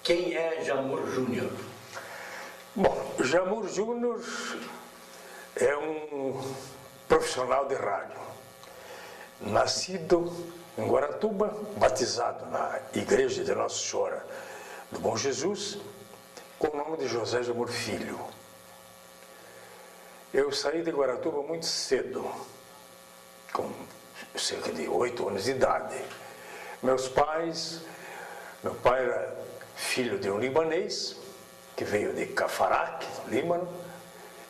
Quem é Jamur Júnior? Bom, Jamur Júnior é um profissional de rádio, nascido em Guaratuba, batizado na Igreja de Nossa Senhora do Bom Jesus, com o nome de José Jamur Filho. Eu saí de Guaratuba muito cedo, com cerca de 8 anos de idade. Meu pai era filho de um libanês, que veio de Cafaraq, no Líbano,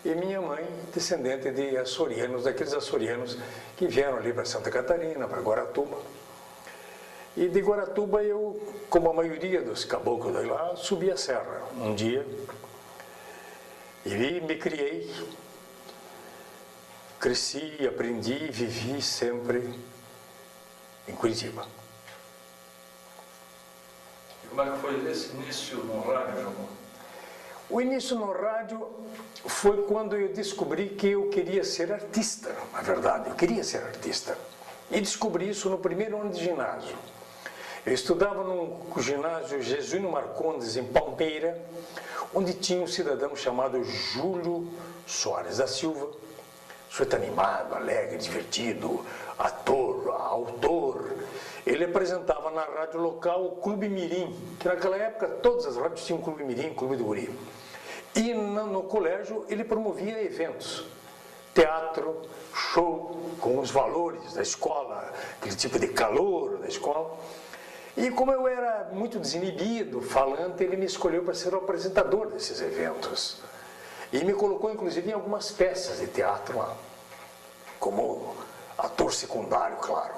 e minha mãe, descendente de açorianos, daqueles açorianos que vieram ali para Santa Catarina, para Guaratuba. E de Guaratuba eu, como a maioria dos caboclos de lá, subi a serra um dia e me criei, cresci, aprendi e vivi sempre em Curitiba. Como é que foi esse início no rádio, Jamur? O início no rádio foi quando eu descobri que eu queria ser artista, na verdade, eu queria ser artista. E descobri isso no primeiro ano de ginásio. Eu estudava no ginásio Jesuíno Marcondes, em Palmeira, onde tinha um cidadão chamado Júlio Soares da Silva, sujeito animado, alegre, divertido, ator, autor. Ele apresentava na rádio local o Clube Mirim, que naquela época todas as rádios tinham Clube Mirim, Clube do Guri. E no colégio ele promovia eventos, teatro, show, com os valores da escola, aquele tipo de calor da escola. E como eu era muito desinibido, falante, ele me escolheu para ser o apresentador desses eventos. E me colocou, inclusive, em algumas peças de teatro lá, como ator secundário, claro.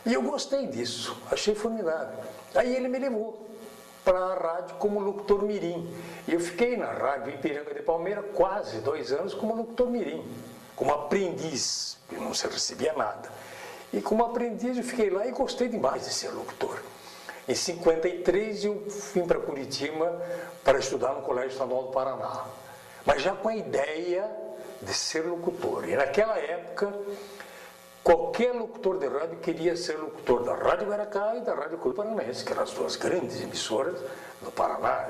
E eu gostei disso, achei formidável. Aí ele me levou para a rádio como locutor mirim. E eu fiquei na rádio Ipiranga de Palmeira quase 2 anos como locutor mirim, como aprendiz, eu não se recebia nada. E como aprendiz eu fiquei lá e gostei demais de ser locutor. Em 53 eu vim para Curitiba para estudar no Colégio Estadual do Paraná, mas já com a ideia de ser locutor. E naquela época, qualquer locutor de rádio queria ser locutor da Rádio Guaracá e da Rádio Clube Paranaense, que eram as 2 grandes emissoras do Paraná,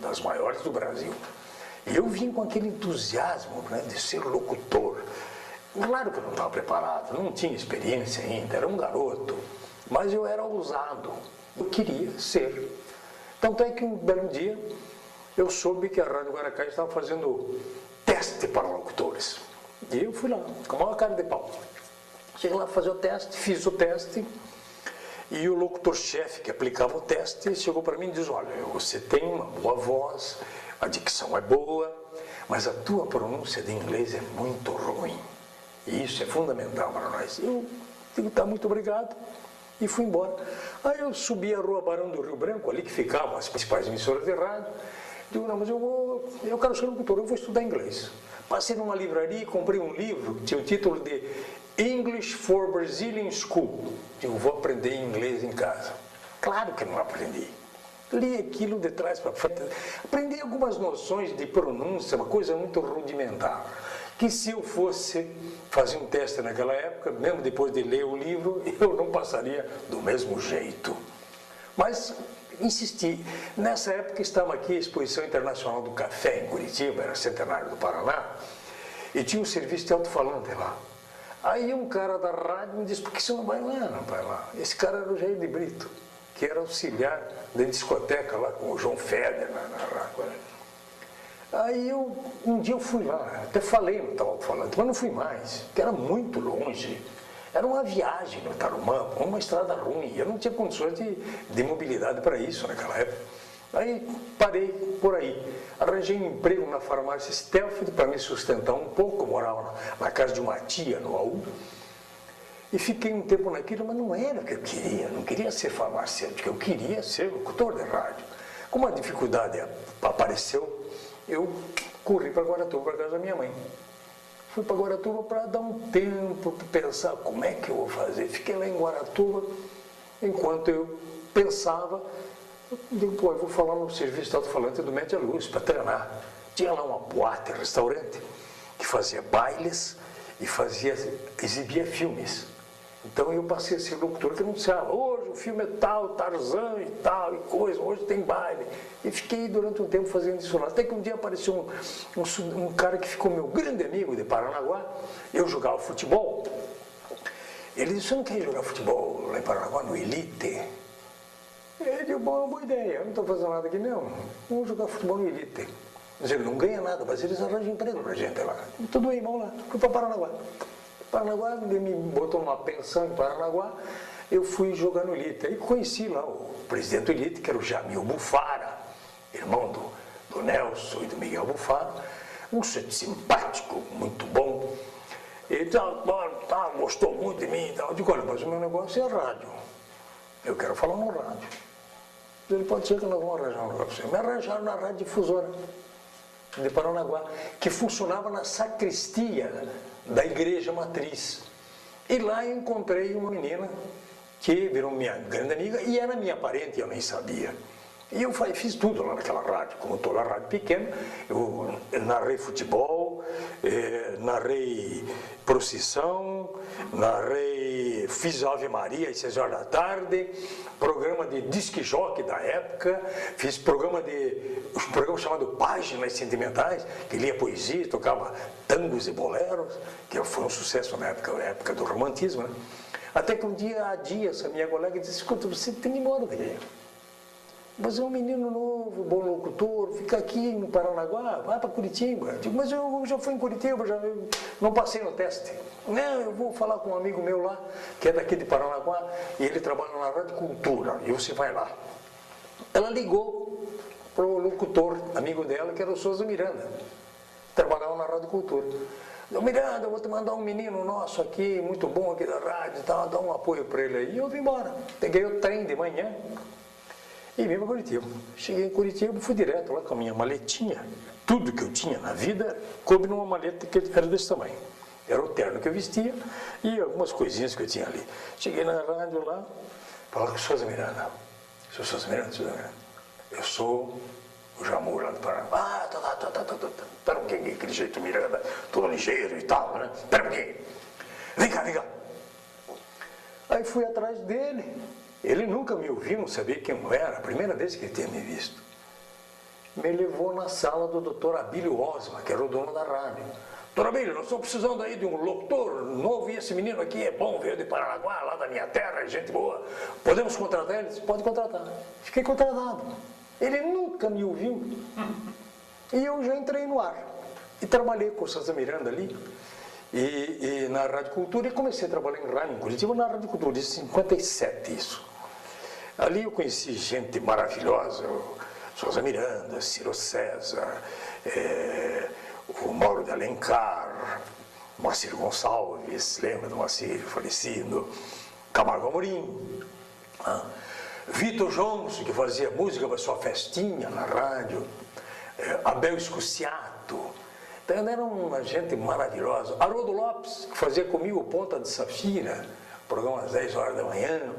das maiores do Brasil. E eu vim com aquele entusiasmo, né, de ser locutor. Claro que eu não estava preparado, não tinha experiência ainda, era um garoto, mas eu era ousado, eu queria ser. Tanto é que um belo dia eu soube que a Rádio Guaracá estava fazendo teste para locutores. E eu fui lá, com a maior cara de pau. Cheguei lá para fazer o teste, fiz o teste, e o locutor-chefe que aplicava o teste chegou para mim e disse: olha, você tem uma boa voz, a dicção é boa, mas a tua pronúncia de inglês é muito ruim. E isso é fundamental para nós. Eu digo: tá, muito obrigado, e fui embora. Aí eu subi a rua Barão do Rio Branco, ali que ficavam as principais emissoras de rádio. Digo: não, mas eu quero ser locutor, eu vou estudar inglês. Passei numa livraria e comprei um livro que tinha o título de English for Brazilian School. Eu vou aprender inglês em casa. Claro que não aprendi. Li aquilo de trás para frente. Aprendi algumas noções de pronúncia, uma coisa muito rudimentar. Que se eu fosse fazer um teste naquela época, mesmo depois de ler o livro, eu não passaria do mesmo jeito. Mas insisti. Nessa época estava aqui a Exposição Internacional do Café em Curitiba, era centenário do Paraná, e tinha um serviço de alto-falante lá. Aí um cara da rádio me disse: por que você não vai lá? Não vai lá. Esse cara era o Jair de Brito, que era auxiliar da discoteca lá com o João Feder na rádio. Aí um dia eu fui lá, até falei no tal alto-falante, mas não fui mais, porque era muito longe. Era uma viagem no Tarumã, uma estrada ruim, eu não tinha condições de mobilidade para isso naquela época. Aí parei por aí, arranjei um emprego na farmácia Stelfeld para me sustentar um pouco, eu morava na casa de uma tia no AU, e fiquei um tempo naquilo, mas não era o que eu queria, não queria ser farmacêutico, eu queria ser locutor de rádio. Como a dificuldade apareceu, eu corri para Guaratuba, para casa da minha mãe. Fui para Guaratuba para dar um tempo, para pensar como é que eu vou fazer. Fiquei lá em Guaratuba, enquanto eu pensava, eu digo: pô, eu vou falar no serviço de alto-falante do Média Luz, para treinar. Tinha lá uma boate, restaurante, que fazia bailes e exibia filmes. Então eu passei a ser locutor que anunciava, hoje o filme é tal, Tarzan e tal, e coisa, hoje tem baile. E fiquei durante um tempo fazendo isso lá. Até que um dia apareceu um cara que ficou meu grande amigo de Paranaguá, eu jogava futebol. Ele disse, você não quer jogar futebol lá em Paranaguá, no Elite? Ele disse, bom, é uma boa ideia, eu não estou fazendo nada aqui não, vamos jogar futebol no Elite. Mas ele não ganha nada, mas eles arranjam emprego pra gente lá. Tudo bem, vamos lá, fui para Paranaguá. Paranaguá, ele me botou numa pensão em Paranaguá, eu fui jogar no Elite. Aí conheci lá o presidente do Elite, que era o Jamil Bufara, irmão do Nelson e do Miguel Bufara, um sujeito simpático, muito bom. Ele gostou muito de mim e tal. Eu digo, olha, mas o meu negócio é rádio. Eu quero falar no rádio. Ele pode ser que nós vamos arranjar um lugar para você. Me arranjaram na Rádio Difusora de Paranaguá, que funcionava na sacristia da igreja matriz. E lá eu encontrei uma menina que virou minha grande amiga e era minha parente, eu nem sabia. E eu fiz tudo lá naquela rádio, como toda a rádio pequena, eu narrei futebol, narrei procissão, fiz Ave Maria às 6 horas da tarde, programa de disc-jockey da época, fiz um programa chamado Páginas Sentimentais, que lia poesia, tocava tangos e boleros, que foi um sucesso na época do romantismo, né? Até que um dia a Dia, essa minha colega, disse, escuta, você tem que ir embora daqui. Mas é um menino novo, bom locutor, fica aqui no Paranaguá, vai para Curitiba. Eu digo, mas eu já fui em Curitiba, eu não passei no teste. Não, eu vou falar com um amigo meu lá, que é daqui de Paranaguá, e ele trabalha na Rádio Cultura, e você vai lá. Ela ligou para o locutor, amigo dela, que era o Souza Miranda, trabalhava na Rádio Cultura. Miranda, eu vou te mandar um menino nosso aqui, muito bom aqui da rádio e tal, dá um apoio para ele aí. E eu vim embora. Peguei o trem de manhã e vim para Curitiba. Cheguei em Curitiba, fui direto lá com a minha maletinha. Tudo que eu tinha na vida coube numa maleta que era desse tamanho. Era o terno que eu vestia e algumas coisinhas que eu tinha ali. Cheguei na rádio lá, falei com o Souza Miranda. Sou Souza Miranda, eu sou o Jamur lá do Paraná. Espera um pouquinho, aquele jeito Miranda, todo ligeiro e tal, né? Espera um pouquinho. Vem cá. Aí fui atrás dele. Ele nunca me ouviu, não sabia quem eu era, a primeira vez que ele tinha me visto. Me levou na sala do Dr. Abílio Osma, que era o dono da rádio. Dr. Abílio, nós estamos precisando aí de um locutor novo e esse menino aqui é bom, veio de Paranaguá, lá da minha terra, gente boa. Podemos contratar ele? Ele disse, pode contratar. Fiquei contratado. Ele nunca me ouviu. E eu já entrei no ar. E trabalhei com o Souza Miranda ali, e na Rádio Cultura, e comecei a trabalhar em rádio, em Curitiba, na Rádio Cultura, de 57 isso. Ali eu conheci gente maravilhosa, o Souza Miranda, Ciro César, o Mauro de Alencar, Moacir Gonçalves, lembra do Moacir, falecido, Camargo Amorim, Vitor Johnson, que fazia música para sua festinha na rádio, Abel Escuciato, então era uma gente maravilhosa. Haroldo Lopes, que fazia comigo Ponta de Safira, programa às 10 horas da manhã.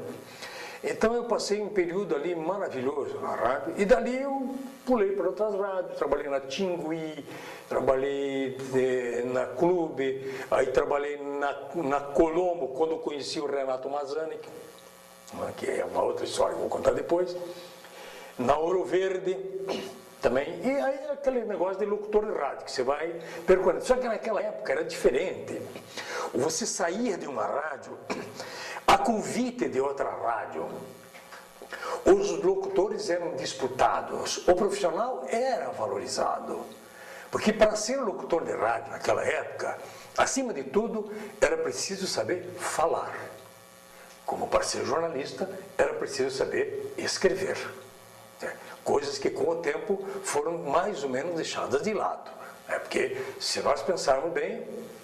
Então eu passei um período ali maravilhoso na rádio, e dali eu pulei para outras rádios, trabalhei na Tingui, trabalhei na Clube, aí trabalhei na Colombo, quando eu conheci o Renato Mazani, que é uma outra história que eu vou contar depois, na Ouro Verde também, e aí aquele negócio de locutor de rádio, que você vai percorrendo. Só que naquela época era diferente. Você saía de uma rádio a convite de outra rádio. Os locutores eram disputados, o profissional era valorizado. Porque para ser locutor de rádio naquela época, acima de tudo, era preciso saber falar. Como para ser jornalista, era preciso saber escrever. Coisas que com o tempo foram mais ou menos deixadas de lado. Porque se nós pensarmos bem,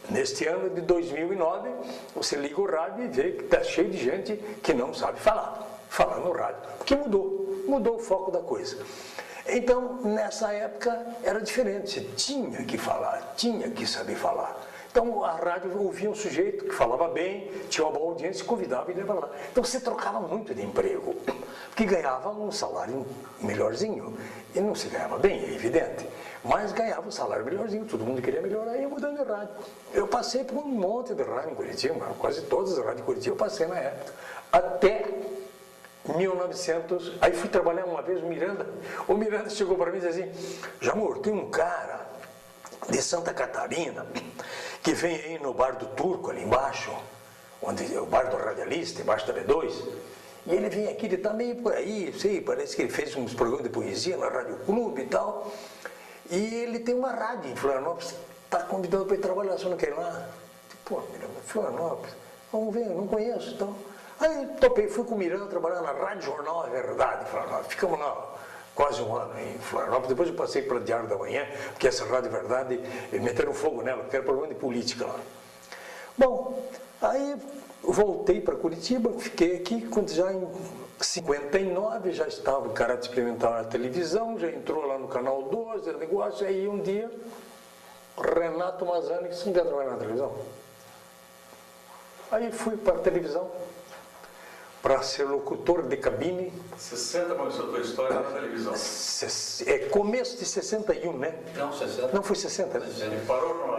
neste ano de 2009, você liga o rádio e vê que está cheio de gente que não sabe falar no rádio. Porque mudou o foco da coisa. Então, nessa época, era diferente, você tinha que falar, tinha que saber falar. Então, a rádio ouvia um sujeito que falava bem, tinha uma boa audiência, convidava e levava lá. Então, você trocava muito de emprego. Porque que ganhava um salário melhorzinho. E não se ganhava bem, é evidente, mas ganhava um salário melhorzinho, todo mundo queria melhorar, e ia mudando de rádio. Eu passei por um monte de rádio em Curitiba, quase todas as rádios de Curitiba eu passei na época, até 1900, aí fui trabalhar uma vez no Miranda, o Miranda chegou para mim e disse assim, Jamor, tem um cara de Santa Catarina, que vem aí no bar do Turco, ali embaixo, onde é o bar do radialista, embaixo da B2, e ele vem aqui, ele está meio por aí, sei, parece que ele fez uns programas de poesia na Rádio Clube e tal, e ele tem uma rádio em Florianópolis, está convidado para ir trabalhar, você não quer ir lá? Pô, Florianópolis, vamos ver, eu não conheço, então. Aí topei, fui com o Miranda trabalhar na Rádio Jornal, é verdade, em Florianópolis, ficamos lá quase um ano em Florianópolis, depois eu passei para o Diário da Manhã, porque essa Rádio Verdade, meteram fogo nela, porque era problema de política lá. Bom, aí voltei para Curitiba, fiquei aqui, quando já em 59 já estava o cara de experimentar na televisão, já entrou lá no Canal 12, negócio, aí um dia, Renato Mazzani, que você não quer trabalhar na televisão? Aí fui para a televisão, para ser locutor de cabine. 60 começou a tua história na televisão. É começo de 61, né? Não, 60. Não, foi 60, né? Ele parou no...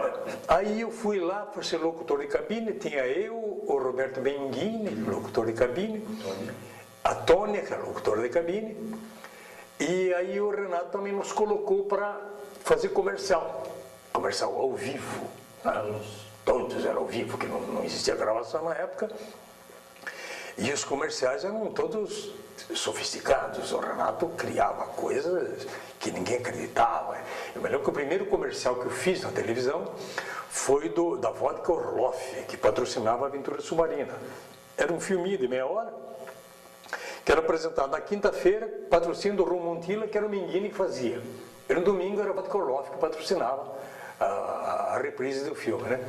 Aí eu fui lá para ser locutor de cabine, tinha eu, o Roberto Benguini, locutor de cabine, a Tônia, que era locutora de cabine, e aí o Renato também nos colocou para fazer comercial ao vivo. Todos eram ao vivo, porque não existia gravação na época. E os comerciais eram todos sofisticados. O Renato criava coisas que ninguém acreditava. Eu me lembro que o primeiro comercial que eu fiz na televisão foi da vodka Orloff, que patrocinava a Aventura Submarina. Era um filminho de meia hora, que era apresentado na quinta-feira, patrocínio do Ron Montilla, que era o Minguini que fazia. E no domingo era a vodka Orloff que patrocinava a reprise do filme, né?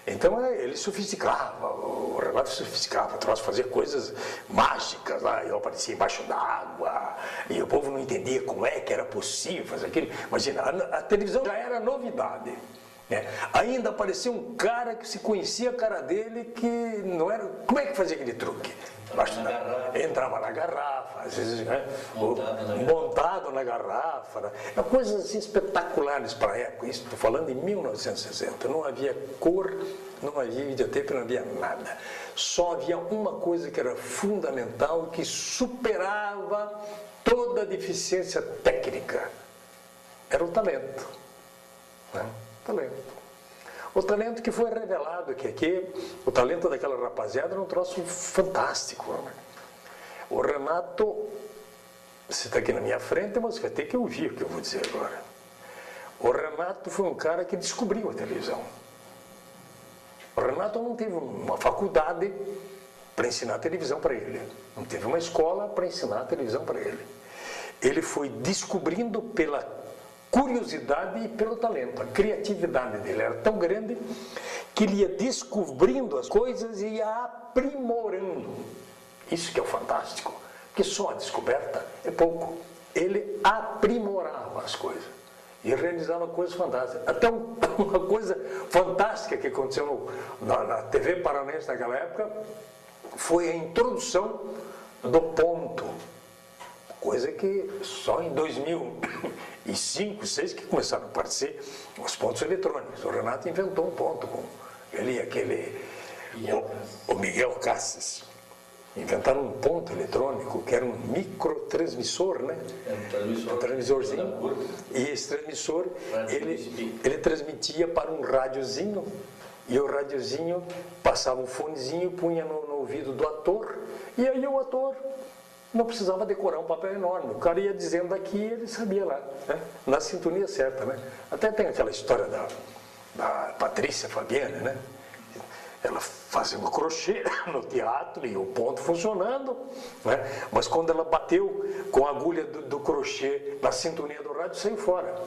Então ele sofisticava, o Renato sofisticava, fazia coisas mágicas lá, eu aparecia embaixo d'água, e o povo não entendia como é que era possível fazer aquilo. Imagina, a televisão já era novidade, né? Ainda aparecia um cara que se conhecia a cara dele, que não era. Como é que fazia aquele truque? Entrava na garrafa, às vezes, né? Montado na garrafa, né? Coisas assim espetaculares para a época. Isso estou falando em 1960. Não havia cor, não havia videotape, não havia nada. Só havia uma coisa que era fundamental, que superava toda a deficiência técnica. Era o talento, né? Talento. O talento que foi revelado, que aqui, o talento daquela rapaziada era um troço fantástico. Né? O Renato, você está aqui na minha frente, mas vai ter que ouvir o que eu vou dizer agora. O Renato foi um cara que descobriu a televisão. O Renato não teve uma faculdade para ensinar a televisão para ele. Não teve uma escola para ensinar a televisão para ele. Ele foi descobrindo pela curiosidade e pelo talento. A criatividade dele era tão grande que ele ia descobrindo as coisas e ia aprimorando. Isso que é o fantástico, porque só a descoberta é pouco. Ele aprimorava as coisas e realizava coisas fantásticas. Até uma coisa fantástica que aconteceu na TV Paranaense naquela época foi a introdução do ponto. Coisa que só em 2005, 2006 que começaram a aparecer os pontos eletrônicos. O Renato inventou um ponto com ele e aquele o Miguel Cassis. Inventaram um ponto eletrônico que era um microtransmissor, né? Um transmissorzinho. E esse transmissor, ele transmitia para um rádiozinho, e o rádiozinho passava um fonezinho, punha no ouvido do ator, e aí o ator não precisava decorar um papel enorme. O cara ia dizendo aqui e ele sabia lá, né? Na sintonia certa, né? Até tem aquela história da Patrícia Fabiana, né? Ela fazendo crochê no teatro e o ponto funcionando, né? Mas quando ela bateu com a agulha do crochê na sintonia do rádio, saiu fora.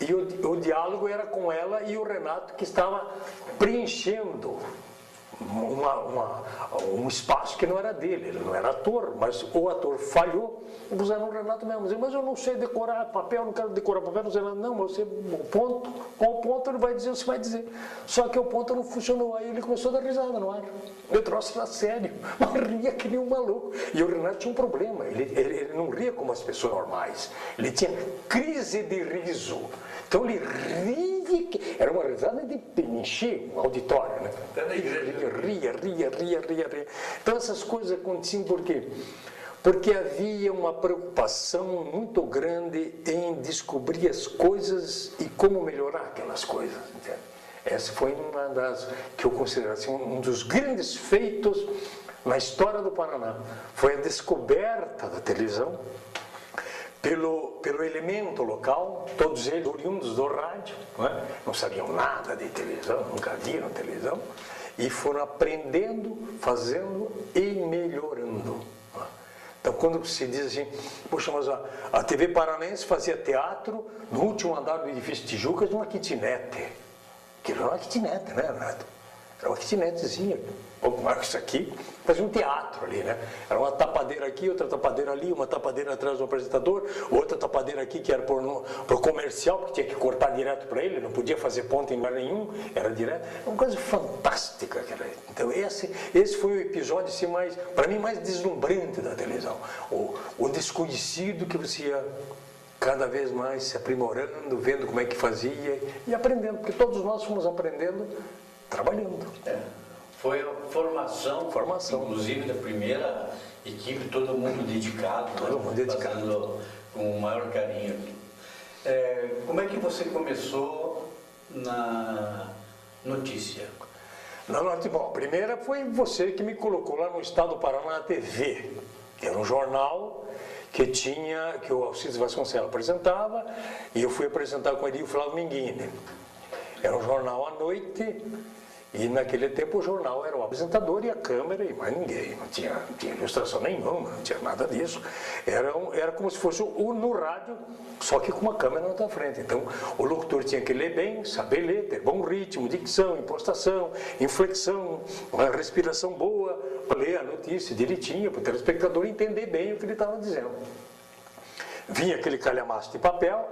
E o diálogo era com ela e o Renato, que estava preenchendo um espaço que não era dele, ele não era ator, mas o ator falhou, puseram o Renato mesmo, mas eu não sei decorar papel, não quero decorar papel, não sei nada, não, mas você, o ponto, qual ponto ele vai dizer, você vai dizer, só que o ponto não funcionou, aí ele começou a dar risada no ar, eu trouxe na sério, mas ria que nem um maluco, e o Renato tinha um problema, ele não ria como as pessoas normais, ele tinha crise de riso, então ele ria, era uma risada de encher um auditório, né? Até na igreja. Ria. Então essas coisas aconteciam por quê? Porque havia uma preocupação muito grande em descobrir as coisas e como melhorar aquelas coisas, entende? Essa foi uma das que eu considero assim, um dos grandes feitos na história do Paraná. Foi a descoberta da televisão pelo elemento local, todos eles oriundos do rádio, não sabiam nada de televisão, nunca viram televisão, e foram aprendendo, fazendo e melhorando. Então, quando se diz assim, poxa, mas a TV Paranaense fazia teatro no último andar do edifício Tijucas numa kitnet. Aquilo era uma kitnet, né, Renato? Era uma kitnetzinha. Pouco mais que isso aqui, fazia um teatro ali, né? Era uma tapadeira aqui, outra tapadeira ali, uma tapadeira atrás do apresentador, outra tapadeira aqui que era pro comercial, porque tinha que cortar direto para ele, não podia fazer ponta em lugar nenhum, era direto. Uma coisa fantástica aquela. Então esse foi o episódio assim, para mim, mais deslumbrante da televisão. O desconhecido que você ia cada vez mais se aprimorando, vendo como é que fazia e aprendendo, porque todos nós fomos aprendendo, trabalhando. Foi a formação, inclusive da primeira equipe, todo mundo dedicado, todo mundo dedicado, fazendo com o maior carinho. Como é que você começou na notícia? Bom, a primeira foi você que me colocou lá no Estado do Paraná TV, que era um jornal que o Alcides Vasconcelos apresentava, e eu fui apresentar com ele o Flávio Minguini. Era um jornal à noite. E naquele tempo o jornal era o apresentador e a câmera e mais ninguém, não tinha ilustração nenhuma, não tinha nada disso. Era como se fosse no rádio, só que com uma câmera na tua frente. Então o locutor tinha que ler bem, saber ler, ter bom ritmo, dicção, impostação, inflexão, uma respiração boa, para ler a notícia direitinho, para o telespectador entender bem o que ele estava dizendo. Vinha aquele calhamaço de papel,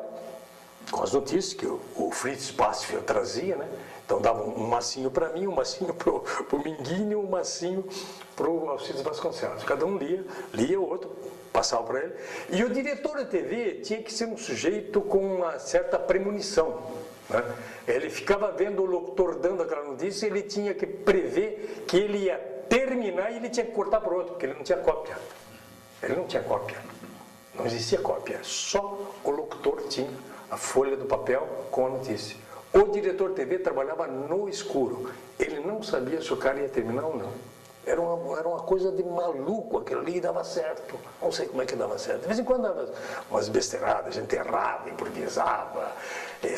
com as notícias que o Fritz Bassfield trazia, né? Então dava um massinho para mim, um massinho para o Minguini, um massinho para o Alcides Vasconcelos. Cada um lia o outro, passava para ele. E o diretor da TV tinha que ser um sujeito com uma certa premonição, né? Ele ficava vendo o locutor dando aquela notícia, ele tinha que prever que ele ia terminar e ele tinha que cortar para o outro, porque ele não tinha cópia. Ele não tinha cópia. Não existia cópia. Só o locutor tinha a folha do papel com a notícia. O diretor TV trabalhava no escuro. Ele não sabia se o cara ia terminar ou não. Era uma coisa de maluco, aquilo ali dava certo. Não sei como é que dava certo. De vez em quando dava umas besteiradas, a gente errava, improvisava,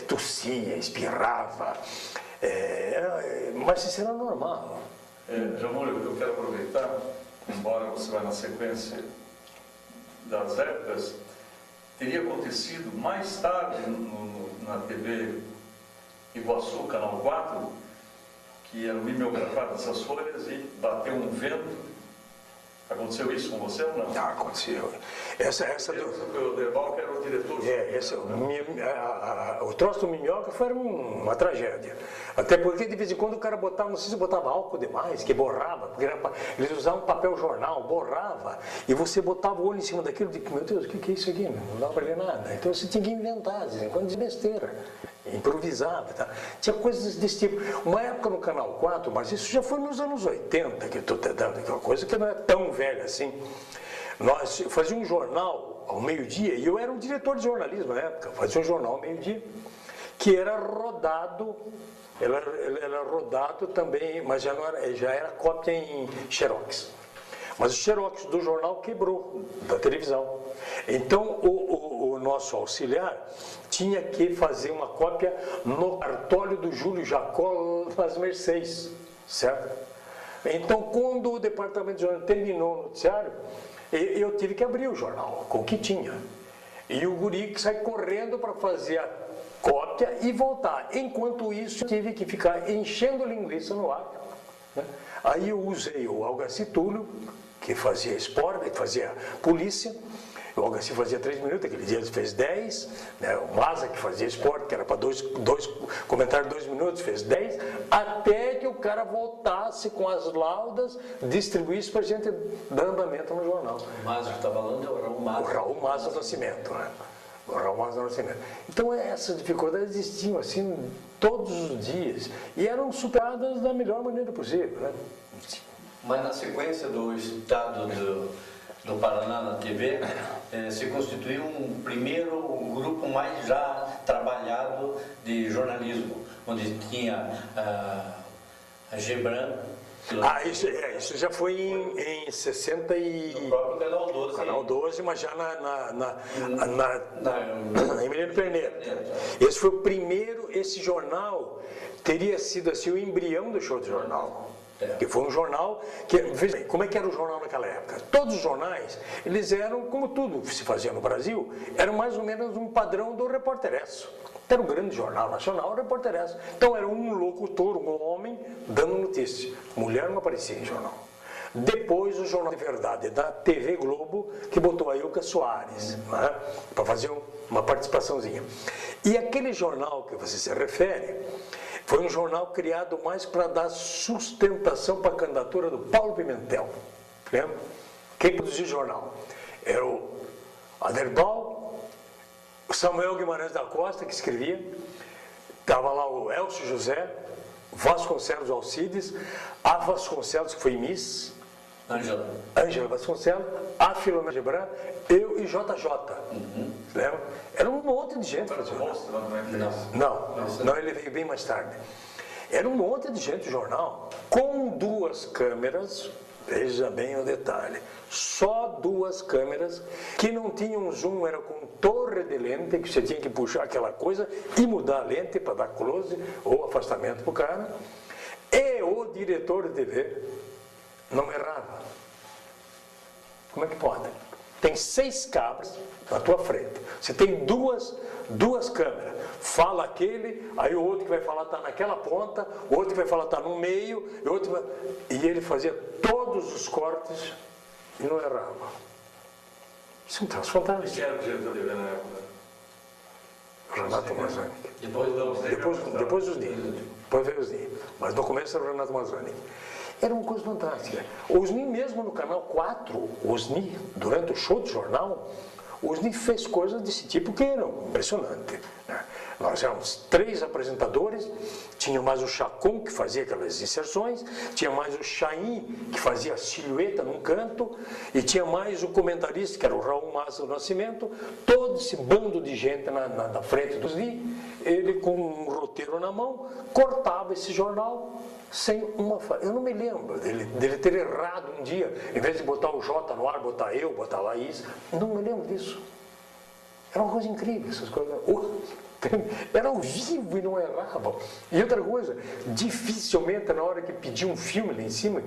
tossia, espirrava. Mas isso era normal. Jamúlio, eu quero aproveitar, embora você vá na sequência das épocas, teria acontecido mais tarde na TV Iguaçu, Canal 4, que eram mimeografadas essas folhas e bateu um vento. Aconteceu isso com você ou não? Ah, aconteceu. Essa Foi o Derval que era o diretor. O troço do Minhoca foi uma tragédia. Até porque de vez em quando o cara botava, não sei se botava álcool demais, que borrava, porque eles usavam papel jornal, borrava, e você botava o olho em cima daquilo e dizia, meu Deus, o que é isso aqui? Não dá para ler nada. Então você tinha que inventar, de vez em quando de besteira. Improvisava, tá? Tinha coisas desse tipo. Uma época no Canal 4, mas isso já foi nos anos 80, que eu estou tentando, aquela coisa que não é tão velha assim. Nós fazíamos um jornal ao meio-dia, e eu era um diretor de jornalismo na época, fazia um jornal ao meio-dia, que era rodado, era rodado também, mas já era cópia em xerox. Mas o xerox do jornal quebrou, da televisão. Então o nosso auxiliar tinha que fazer uma cópia no cartório do Júlio Jacó nas Mercês, certo? Então quando o departamento de jornal terminou o noticiário, eu tive que abrir o jornal com o que tinha. E o guri que sai correndo para fazer a cópia e voltar. Enquanto isso, eu tive que ficar enchendo linguiça no ar, né? Aí eu usei o Algaci Túlio, que fazia esporte, que fazia polícia. O Algaci fazia 3 minutos, aquele dia ele fez 10, né? O Maza, que fazia esporte, que era para dois comentários 2 minutos, fez 10, até que o cara voltasse com as laudas, distribuísse para a gente dar andamento no jornal. O Maza que está falando é o Raul Maza. O Raul Maza do Nascimento, né? O Raul Maza do Nascimento. Então essas dificuldades existiam assim todos os dias e eram superadas da melhor maneira possível, né? Mas na sequência do estado do Paraná na TV, se constituiu um primeiro grupo mais já trabalhado de jornalismo, onde tinha a Gebran. Isso já foi em 60 e... No próprio Canal 12. Canal 12, mas já em Emiliano Perneta. Esse foi o primeiro, esse jornal teria sido assim o embrião do show de jornal. Que foi um jornal que, veja bem, como é que era o jornal naquela época? Todos os jornais, eles eram, como tudo que se fazia no Brasil, eram mais ou menos um padrão do Repórter Expresso. Era um grande jornal nacional, o Repórter Expresso. Então era um locutor, um homem, dando notícia. Mulher não aparecia em jornal. Depois o Jornal de Verdade da TV Globo, que botou a Ilka Soares, né, para fazer uma participaçãozinha. E aquele jornal que você se refere, foi um jornal criado mais para dar sustentação para a candidatura do Paulo Pimentel. Lembra? Quem produziu o jornal? Era o Aderbal, o Samuel Guimarães da Costa, que escrevia, estava lá o Elcio José, Vasconcelos Alcides, a Vasconcelos, que foi Miss, Ângela Vasconcelos, a Filomena Gebran, eu e JJ. Lembra? Era um monte de gente fazendo. Não, ele veio bem mais tarde. Era um monte de gente no jornal, com 2 câmeras, veja bem o detalhe, só 2 câmeras, que não tinham zoom, era com torre de lente, que você tinha que puxar aquela coisa e mudar a lente para dar close ou afastamento para o cara, e o diretor de TV não errava. Como é que pode? Tem 6 cabras na tua frente. Você tem duas câmeras. Fala aquele, aí o outro que vai falar está naquela ponta, o outro que vai falar está no meio, e ele fazia todos os cortes e não errava. Isso é um troço fantástico. Quem era o diretor de TV na época? Renato Mazzani. Depois veio os Ni. Mas no começo era o Renato Mazzani. Era uma coisa fantástica. Osni mesmo no Canal 4, Osni, durante o show de jornal, Osni fez coisas desse tipo que eram impressionantes. Né? Nós éramos 3 apresentadores, tinha mais o Chacon, que fazia aquelas inserções, tinha mais o Chaim, que fazia a silhueta num canto, e tinha mais o comentarista, que era o Raul Maza do Nascimento, todo esse bando de gente na frente do Osni, ele com um roteiro na mão, cortava esse jornal, sem uma falha. Eu não me lembro dele ter errado um dia, em vez de botar o J no ar, botar eu, botar a Laís. Não me lembro disso. Era uma coisa incrível, essas coisas. Era ao vivo e não errava. E outra coisa, dificilmente na hora que pedia um filme lá em cima,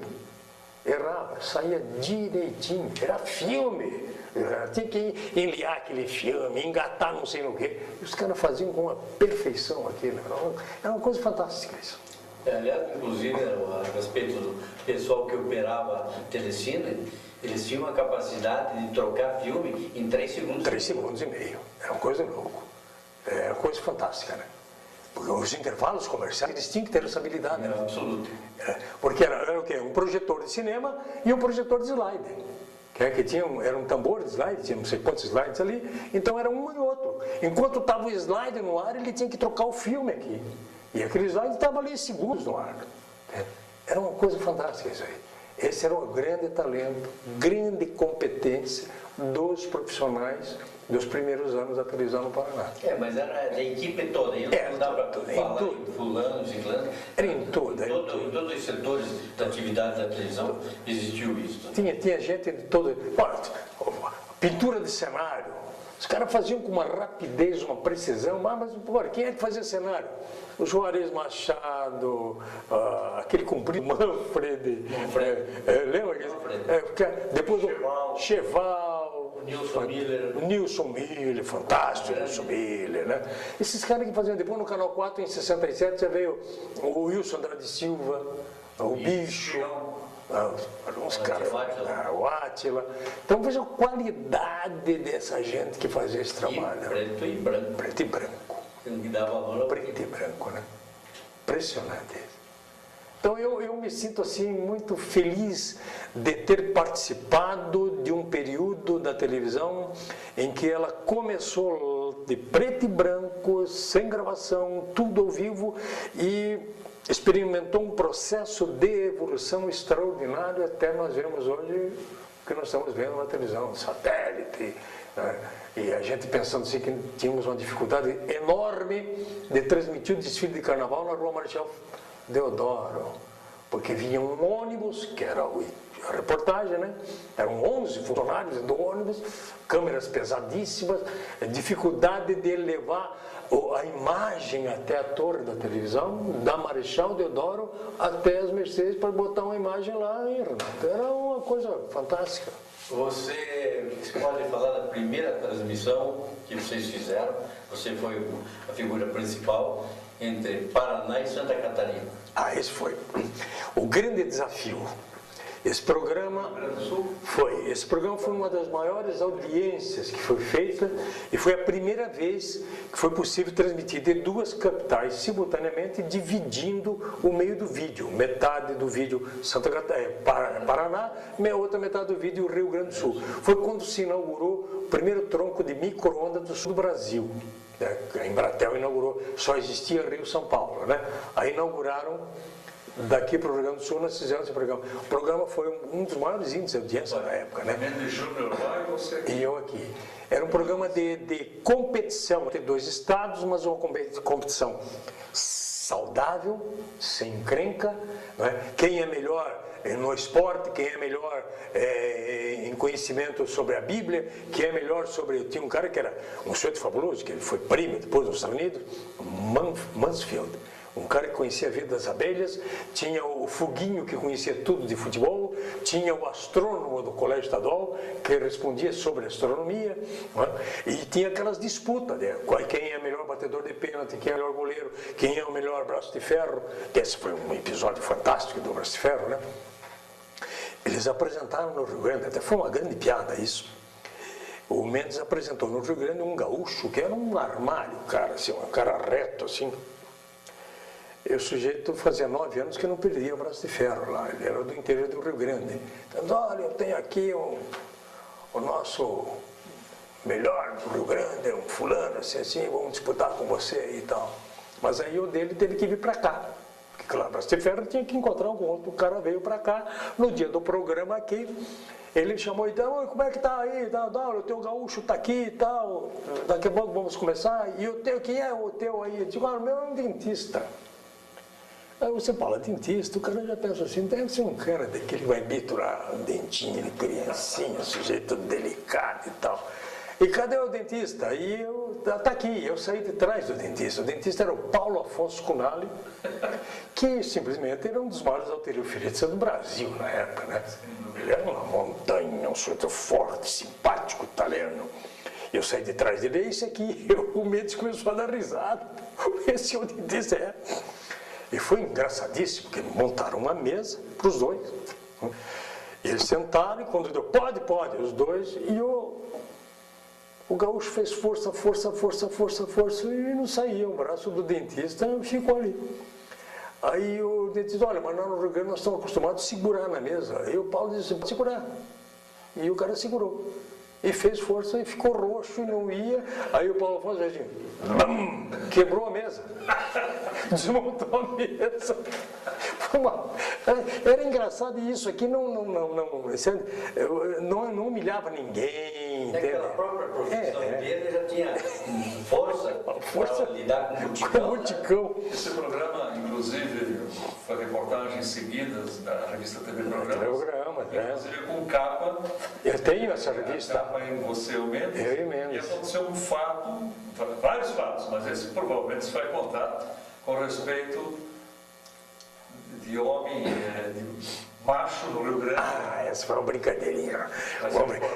errava, saía direitinho. Era filme. Tinha que enliar aquele filme, engatar não sei no quê. E os caras faziam com uma perfeição aquilo. Era uma coisa fantástica isso. Aliás, inclusive, a respeito do pessoal que operava telecine, eles tinham a capacidade de trocar filme em 3 segundos. 3 segundos e meio. Era uma coisa louca. Era uma coisa fantástica, né? Porque os intervalos comerciais, eles tinham que ter essa habilidade. Era absoluto. Porque era o quê? Um projetor de cinema e um projetor de slide. Que tinha era um tambor de slide, tinha não sei quantos slides ali, então era um e outro. Enquanto estava o slide no ar, ele tinha que trocar o filme aqui. E aquele slide estava ali segundos no ar. Era uma coisa fantástica isso aí. Esse era o grande talento, grande competência dos profissionais dos primeiros anos da televisão no Paraná. Mas era da equipe toda, não dava para falar em fulano, ciclano. Era em tudo. Em todos os setores da atividade da televisão existiu isso. Tinha gente de todo... Pintura de cenário. Os caras faziam com uma rapidez, uma precisão, mas quem é que fazia cenário? O Juarez Machado, aquele comprido Manfred. Lembra? Depois o Cheval, o Nilson Miller, fantástico, Nilson Miller, né? Esses caras que faziam depois no Canal 4 em 67, já veio o Wilson Andrade Silva, o Bicho, uns caras, o Átila. Então veja a qualidade dessa gente que fazia esse trabalho. Preto e branco. Preto e branco. Que dá valor ao Preto e branco, né? Impressionante. Então eu me sinto assim muito feliz de ter participado de um período da televisão em que ela começou de preto e branco, sem gravação, tudo ao vivo, e experimentou um processo de evolução extraordinário até nós vemos hoje o que nós estamos vendo na televisão, satélite, né? E a gente pensando assim que tínhamos uma dificuldade enorme de transmitir o desfile de carnaval na Rua Marechal Deodoro, porque vinha um ônibus, que era a reportagem, né? Eram 11 funcionários do ônibus, câmeras pesadíssimas, dificuldade de levar a imagem até a torre da televisão, da Marechal Deodoro até as Mercedes, para botar uma imagem lá em Renato. Era uma coisa fantástica. Você pode falar da primeira transmissão que vocês fizeram? Você foi a figura principal entre Paraná e Santa Catarina. Esse foi o grande desafio. Esse programa foi uma das maiores audiências que foi feita e foi a primeira vez que foi possível transmitir de duas capitais simultaneamente, dividindo o meio do vídeo. Metade do vídeo Paraná, outra metade do vídeo Rio Grande do Sul. Foi quando se inaugurou o primeiro tronco de micro-ondas do sul do Brasil. A Embratel inaugurou, só existia Rio-São Paulo, né? Aí inauguraram daqui para o Rio Grande do Sul, nós fizemos esse programa. O programa foi um dos maiores índices de audiência da época, né? E eu aqui. Era um programa de competição entre dois estados, mas uma competição saudável, sem encrenca, né? Quem é melhor no esporte, quem é melhor em conhecimento sobre a Bíblia, quem é melhor sobre... Tinha um cara que era um sujeito fabuloso, que ele foi prêmio depois nos Estados Unidos, Mansfield. Um cara que conhecia a vida das abelhas, tinha o Foguinho, que conhecia tudo de futebol, tinha o astrônomo do Colégio Estadual, que respondia sobre astronomia, né? E tinha aquelas disputas, né? Quem é o melhor batedor de pênalti, quem é o melhor goleiro, quem é o melhor braço de ferro. Esse foi um episódio fantástico do braço de ferro, né? Eles apresentaram no Rio Grande, até foi uma grande piada isso. O Mendes apresentou no Rio Grande um gaúcho, que era um armário, cara, assim, um cara reto, assim. E o sujeito fazia 9 anos que não perdia o braço de ferro lá, ele era do interior do Rio Grande. Então, olha, eu tenho aqui o nosso melhor do Rio Grande, um fulano, assim, vamos disputar com você e tal. Mas aí o dele teve que vir para cá. Porque, claro, o braço de ferro tinha que encontrar um outro, o cara veio para cá, no dia do programa aqui, ele chamou e tal, como é que tá aí, o teu gaúcho tá aqui e tal, daqui a pouco vamos começar, e o teu, quem é o teu aí? Eu digo, o meu é um dentista. Aí você fala dentista, o cara já pensa assim, deve ser um cara daquele que vai biturar um dentinho de criancinha, sujeito delicado e tal. E cadê o dentista? E tá aqui, eu saí de trás do dentista. O dentista era o Paulo Afonso Cunali, que simplesmente era um dos maiores halteriofilistas do Brasil na época, né? Ele era uma montanha, um sujeito forte, simpático, italiano. Eu saí de trás dele, é isso aqui. O Mendes começou a dar risada. Esse é o dentista, é. E foi engraçadíssimo, porque montaram uma mesa para os dois. Eles sentaram e quando deu, pode, os dois, e o gaúcho fez força e não saía. O braço do dentista ficou ali. Aí o dentista, olha, mas nós no Rio Grande nós estamos acostumados a segurar na mesa. Aí o Paulo disse, pode segurar. E o cara segurou. E fez força e ficou roxo e não ia. Aí o Paulo Afonso assim, quebrou a mesa. Desmontou a mesa. Era engraçado e isso aqui não humilhava ninguém. Naquela própria profissão dele já tinha força para lidar com o Muticão. Esse programa, inclusive, foi reportagens seguidas da revista TV Programa, inclusive com capa. Eu tenho essa revista. Capa em você e o Mendes. Eu e Mendes. E aconteceu um fato, vários fatos, mas esse provavelmente se vai contar com respeito de homem, macho no Rio Grande. Essa foi uma brincadeirinha.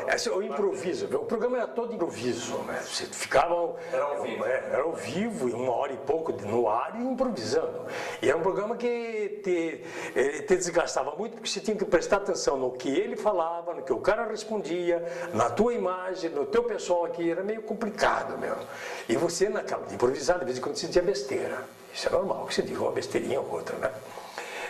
Essa é o improviso. O programa era todo improviso, né? Você ficava. Era ao vivo. Era ao vivo, 1h e pouco no ar e improvisando. E era um programa que te desgastava muito, porque você tinha que prestar atenção no que ele falava, no que o cara respondia, na tua imagem, no teu pessoal aqui. Era meio complicado mesmo. E você, naquela de improvisar, de vez em quando você dizia besteira. Isso é normal, que você diga uma besteirinha ou outra, né?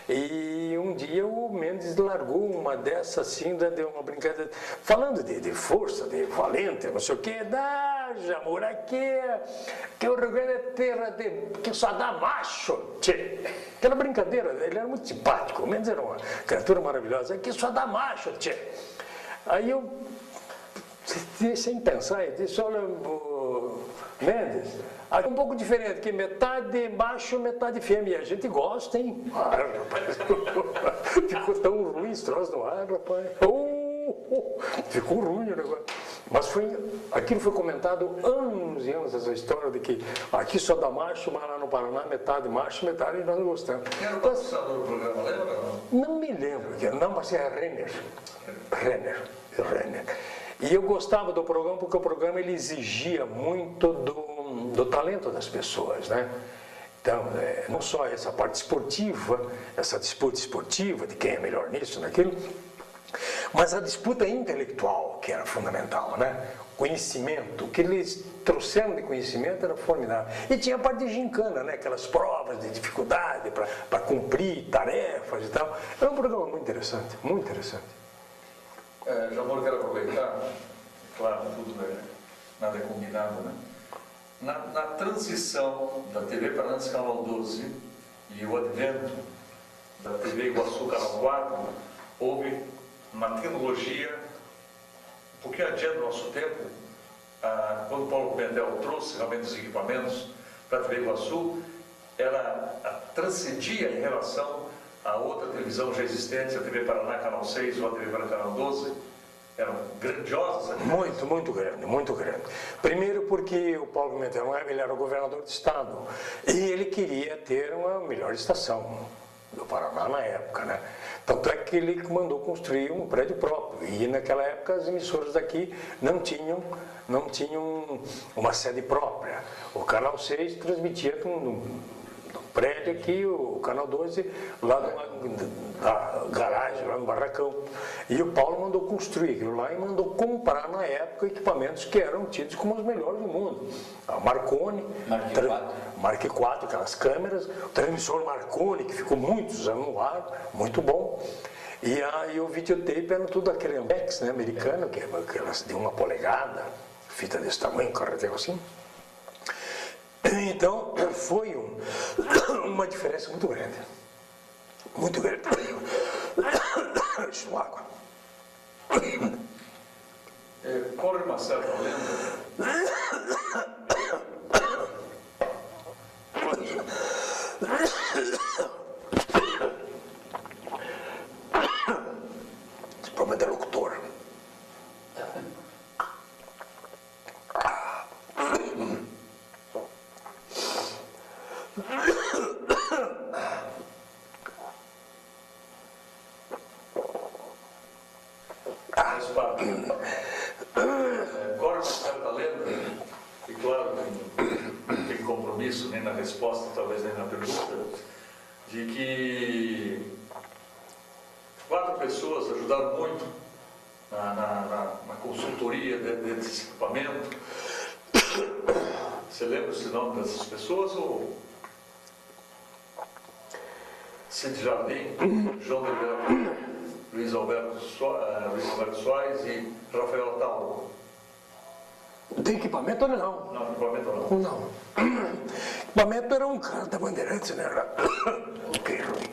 E um dia o Mendes largou uma dessa assim, deu uma brincadeira, falando de força, de valente, não sei o que, amor, aqui que o Rio Grande é terra que só dá macho, tchê. Aquela brincadeira, ele era muito simpático, o Mendes era uma criatura maravilhosa, aqui só dá macho, tchê. Aí eu, sem pensar, eu disse, olha, Mendes, aqui é um pouco diferente, que metade macho, metade fêmea. A gente gosta, hein? Rapaz. Ficou tão ruim esse troço no ar, rapaz. Ficou ruim o negócio. Mas aquilo foi comentado anos e anos, essa história de que aqui só dá macho, mas lá no Paraná metade macho, metade nós não gostamos. Quem era o patrocinador do programa, lembra? Não me lembro, não, mas é Renner. E eu gostava do programa porque o programa ele exigia muito do talento das pessoas, né? Então, não só essa parte esportiva, essa disputa esportiva de quem é melhor nisso, naquilo, mas a disputa intelectual, que era fundamental, né? Conhecimento, o que eles trouxeram de conhecimento era formidável. E tinha a parte de gincana, né? Aquelas provas de dificuldade para cumprir tarefas e tal. Era um programa muito interessante, muito interessante. Jamor, quero aproveitar, claro, tudo nada é combinado, né? Na transição da TV Paraná Canal 12 e o advento da TV Iguaçu Canal 4, houve uma tecnologia um pouquinho adiante do nosso tempo. Quando o Paulo Pimentel trouxe realmente os equipamentos para a TV Iguaçu, ela transcendia em relação a outra televisão já existente, a TV Paraná Canal 6 ou a TV Paraná Canal 12, eram grandiosas. Muito grande. Primeiro porque o Paulo Pimentel ele era o governador do estado e ele queria ter uma melhor estação do Paraná na época, né? Tanto é que ele mandou construir um prédio próprio e naquela época as emissoras daqui não tinham uma sede própria. O Canal 6 transmitia num prédio aqui, o Canal 12, lá na garagem, lá no barracão. E o Paulo mandou construir aquilo lá e mandou comprar na época equipamentos que eram tidos como os melhores do mundo. A Marconi, Mark IV, aquelas câmeras, o transmissor Marconi, que ficou muitos anos no ar, muito bom. E o videotape era tudo aquele Ampex, né, americano, que é aquelas de 1 polegada, fita desse tamanho, carretel assim. Então, foi uma diferença muito grande. Muito grande. Deixa eu água. Corre uma certa lenda. Esse problema é locutor. Corre uma certa lenda, e claro, não tem compromisso nem na resposta, talvez nem na pergunta, de que 4 pessoas ajudaram muito na consultoria desse equipamento. Você lembra esse nome dessas pessoas? Ou Cid Jardim, João de Oliveira, Luiz Alberto Soares e Rafael Tauro? De equipamento não. Não, equipamento não. Não. Equipamento era um cara da Bandeirantes, né? Que ruim.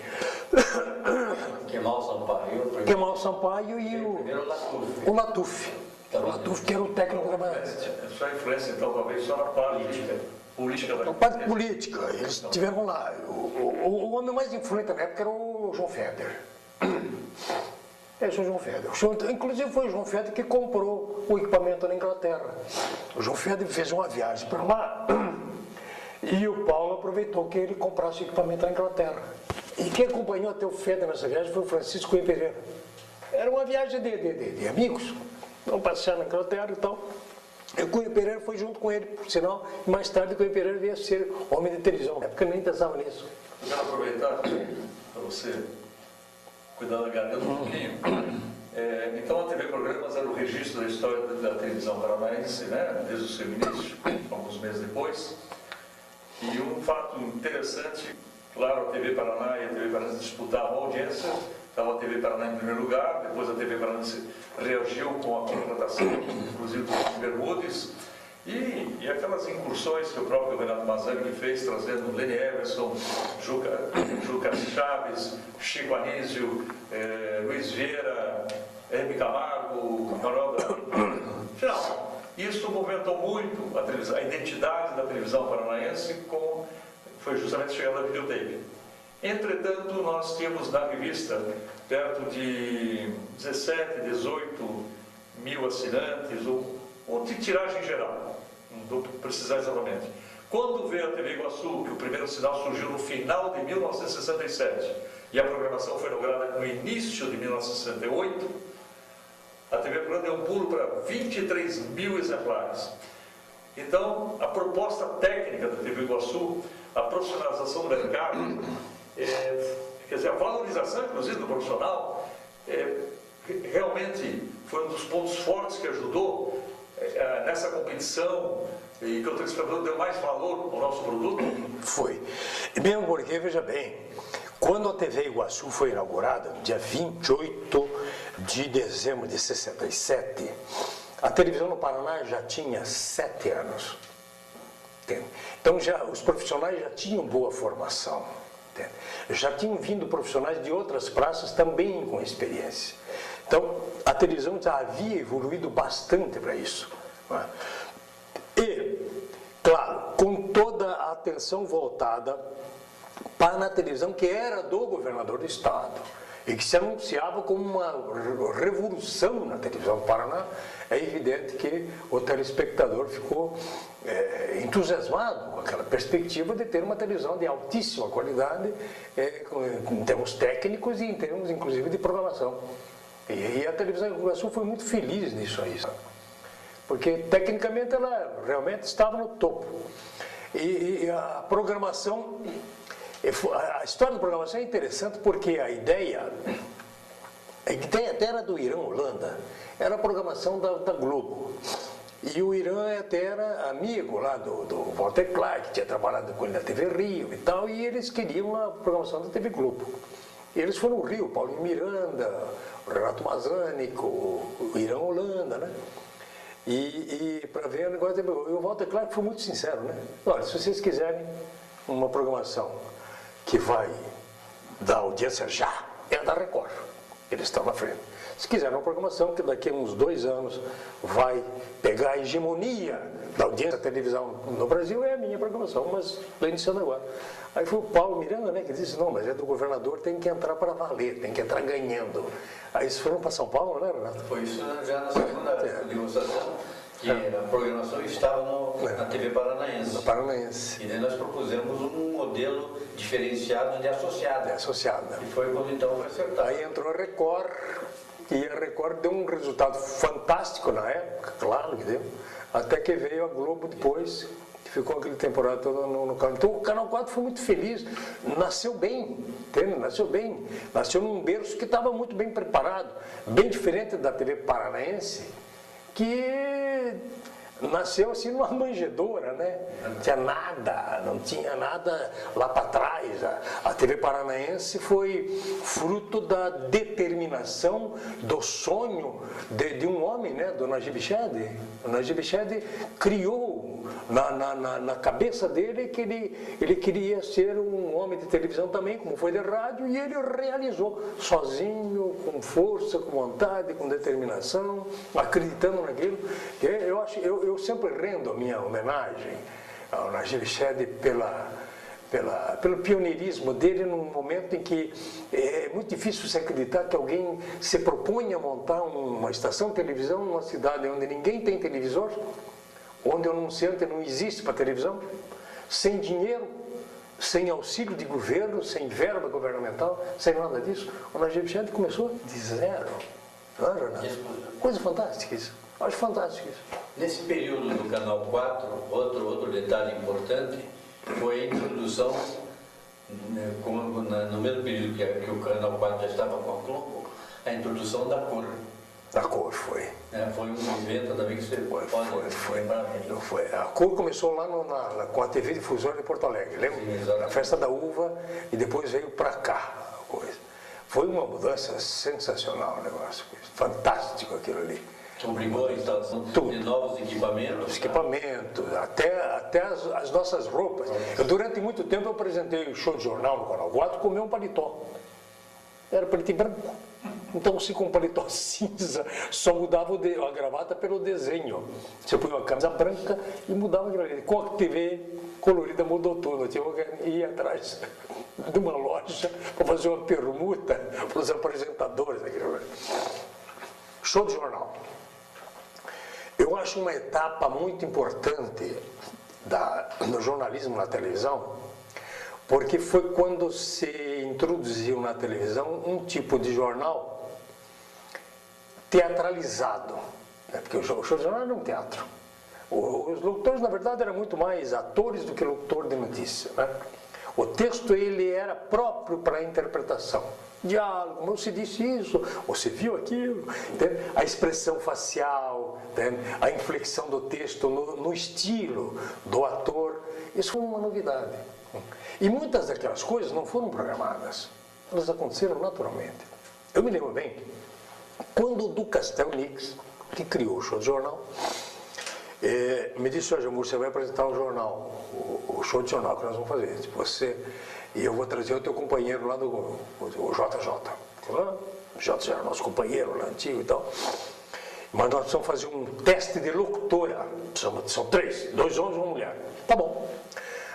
Kemal Sampaio e o Latuf. O Latuf, que era o técnico da Bandeirantes. Sua influência, então, talvez só na política da parte política, eles estiveram lá. O homem mais influente na época era o João Feder. Esse é o João Feder. Inclusive foi o João Feder que comprou o equipamento na Inglaterra. O João Feder fez uma viagem para lá e o Paulo aproveitou que ele comprasse o equipamento na Inglaterra. E quem acompanhou até o FED nessa viagem foi o Francisco Cunha Pereira. Era uma viagem de amigos, vamos passear naquela terra e tal. E o Cunha Pereira foi junto com ele, por sinal, e mais tarde o Cunha Pereira veio a ser homem de televisão. Na época eu nem pensava nisso. Eu quero aproveitar para você cuidar da garganta um pouquinho. Então a TV Programas era o registro da história da televisão paranaense, né, desde o seu início, alguns meses depois. E um fato interessante, claro, a TV Paraná e a TV Paraná disputavam a audiência, estava a TV Paraná em primeiro lugar, depois a TV Paraná reagiu com a contratação, inclusive do Bermudes, e aquelas incursões que o próprio Renato Mazani fez, trazendo Lene Everson, Juca Chaves, Chico Anísio, Luiz Vieira, Hebe Camargo, Ronaldo. Afinal, isso movimentou muito a televisão, a identidade da televisão paranaense, foi justamente a chegada da videotape. Entretanto, nós tínhamos na revista perto de 17, 18 mil assinantes, ou de tiragem geral, não vou precisar exatamente. Quando veio a TV Iguaçu, que o primeiro sinal surgiu no final de 1967, e a programação foi inaugurada no início de 1968, a TV Programa deu um pulo para 23 mil exemplares. Então, a proposta técnica da TV Iguaçu, a profissionalização do mercado, quer dizer, a valorização, inclusive, do profissional, realmente foi um dos pontos fortes que ajudou nessa competição e que o telespectador deu mais valor ao nosso produto. Foi. Mesmo porque, veja bem, quando a TV Iguaçu foi inaugurada, no dia 28 de dezembro de 67, a televisão no Paraná já tinha 7 anos. Entende? Então os profissionais já tinham boa formação. Entende? Já tinham vindo profissionais de outras praças também com experiência. Então a televisão já havia evoluído bastante para isso. Não é? E, claro, com toda a atenção voltada para a televisão que era do governador do estado e que se anunciava como uma revolução na televisão do Paraná, é evidente que o telespectador ficou entusiasmado com aquela perspectiva de ter uma televisão de altíssima qualidade em termos técnicos e em termos, inclusive, de programação. E a televisão do Iguaçu foi muito feliz nisso aí, sabe? Porque tecnicamente ela realmente estava no topo. E a programação, a história da programação é interessante porque a ideia até era do Irã Holanda, era a programação da Globo. E o Irã até era amigo lá do Walter Clark, que tinha trabalhado com ele na TV Rio e tal, e eles queriam a programação da TV Globo. E eles foram no Rio, Paulinho Miranda, o Renato Mazani, o Irã Holanda, né? E para ver o negócio, e o Walter Clark foi muito sincero, né? Olha, se vocês quiserem uma programação que vai dar audiência já, é a da Record. Eles estão na frente. Se quiserem uma programação que daqui a uns 2 anos vai pegar a hegemonia da audiência da televisão no Brasil, é a minha programação, mas estou iniciando agora. Aí foi o Paulo Miranda, né, que disse, não, mas é do governador, tem que entrar para valer, tem que entrar ganhando. Aí eles foram para São Paulo, né, Renato? Foi isso já na segunda demonstração, que a programação estava na TV Paranaense. No Paranaense. E daí nós propusemos um modelo diferenciado de associada. De associada. E foi quando então foi acertado. Aí entrou a Record, e a Record deu um resultado fantástico na época, claro que deu, até que veio a Globo depois, que ficou aquele temporada toda no canal. Então o Canal 4 foi muito feliz, nasceu bem, entende? Nasceu bem, nasceu num berço que estava muito bem preparado, bem diferente da TV Paranaense, que nasceu assim numa manjedoura, né? Não tinha nada lá para trás. A TV Paranaense foi fruto da determinação, do sonho de um homem, né? Do Najib Chade. O Najib Chade criou na cabeça dele que ele queria ser um homem de televisão também, como foi de rádio, e ele realizou sozinho, com força, com vontade, com determinação, acreditando naquilo. Eu sempre rendo a minha homenagem ao Najib Chade pelo pioneirismo dele num momento em que é muito difícil se acreditar que alguém se propõe a montar uma estação de televisão numa cidade onde ninguém tem televisor, onde o anunciante não existe para televisão, sem dinheiro, sem auxílio de governo, sem verba governamental, sem nada disso. O Najib Chand começou de zero. Não é, Renato? Coisa fantástica isso. Acho fantástico isso. Nesse período do Canal 4, outro detalhe importante foi a introdução, no mesmo período que o Canal 4 já estava com a Globo, a introdução da cor. Da cor foi. Foi um evento também que você pode lembrar. Foi. A cor começou lá com a TV Difusora de Porto Alegre, lembra? Sim, na Festa da Uva, e depois veio para cá a coisa. Foi uma mudança sensacional o negócio, fantástico aquilo ali. Obrigou a instalação de novos equipamentos. Os equipamentos, até as nossas roupas. Durante muito tempo eu apresentei o show de jornal no Canal 4 com o meu paletó. Era preto e branco. Então, se com paletó cinza, só mudava a gravata pelo desenho. Você põe uma camisa branca e mudava a gravata. Com a TV colorida mudou tudo. Eu tinha que ir atrás de uma loja para fazer uma permuta para os apresentadores. Show de jornal. Eu acho uma etapa muito importante no jornalismo na televisão, porque foi quando se introduziu na televisão um tipo de jornal teatralizado, né? Porque o show de jornal era um teatro. Os locutores, na verdade, eram muito mais atores do que locutor de notícia, né? O texto ele era próprio para a interpretação. Diálogo, você disse isso, você viu aquilo, entende? A expressão facial, entende? A inflexão do texto no estilo do ator, isso foi uma novidade. E muitas daquelas coisas não foram programadas, elas aconteceram naturalmente. Eu me lembro bem, quando o Du Castel Nix, que criou o show de jornal, me disse: Jorge Amor, você vai apresentar um jornal, o show de jornal que nós vamos fazer. E eu vou trazer o teu companheiro lá o JJ. O JJ era nosso companheiro lá antigo e tal. Mas nós precisamos fazer um teste de locutora. São 3, 2 homens e uma mulher. Tá bom.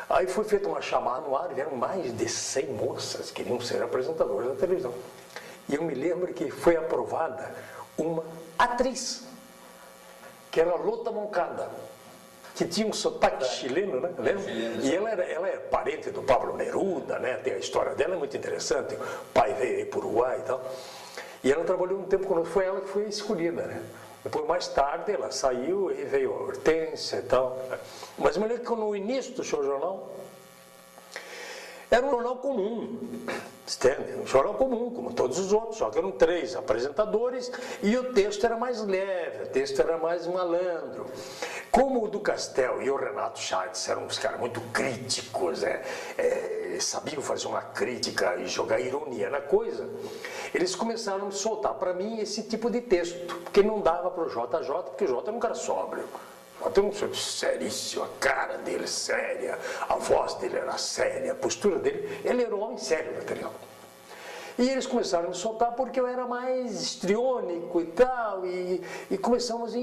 Aí foi feita uma chamada no ar, vieram mais de 100 moças que queriam ser apresentadoras da televisão. E eu me lembro que foi aprovada uma atriz, que era Lota Moncada, que tinha um sotaque chileno, né? Lembra? E ela é parente do Pablo Neruda, né? Tem a história dela, é muito interessante. O pai veio aí para o Uruguai e tal. E ela trabalhou um tempo conosco, foi ela que foi escolhida, né? Depois, mais tarde, ela saiu e veio a Hortência e tal. Mas eu me lembro que no início do show jornal, era um jornal comum, entende? Um jornal comum, como todos os outros, só que eram 3 apresentadores e o texto era mais leve, o texto era mais malandro. Como o Du Castel e o Renato Schatz eram uns caras muito críticos, sabiam fazer uma crítica e jogar ironia na coisa, eles começaram a soltar para mim esse tipo de texto, porque não dava para o JJ, porque o J era um cara sóbrio. Tem um seríssimo, a cara dele séria, a voz dele era séria, a postura dele, ele era um homem sério no material. E eles começaram a me soltar porque eu era mais histriônico e tal, e começamos a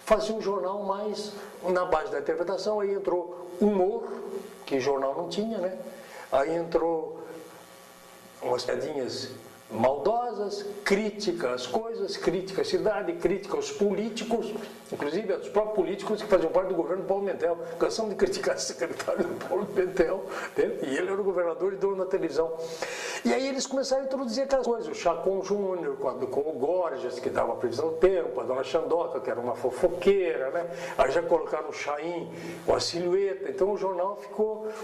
fazer um jornal mais na base da interpretação. Aí entrou humor, que jornal não tinha, né? Aí entrou umas piadinhas maldosas, crítica às coisas, crítica à cidade, crítica aos políticos, inclusive aos próprios políticos que faziam parte do governo do Paulo Mentel. Cansamos de criticar o secretário do Paulo Mentel, né? E ele era o governador e dono da televisão. E aí eles começaram a introduzir aquelas coisas, o Chacon Júnior com o Gorgias, que dava a previsão do tempo, a dona Xandoca, que era uma fofoqueira, né? Aí já colocaram o Chaim com a silhueta. Então o jornal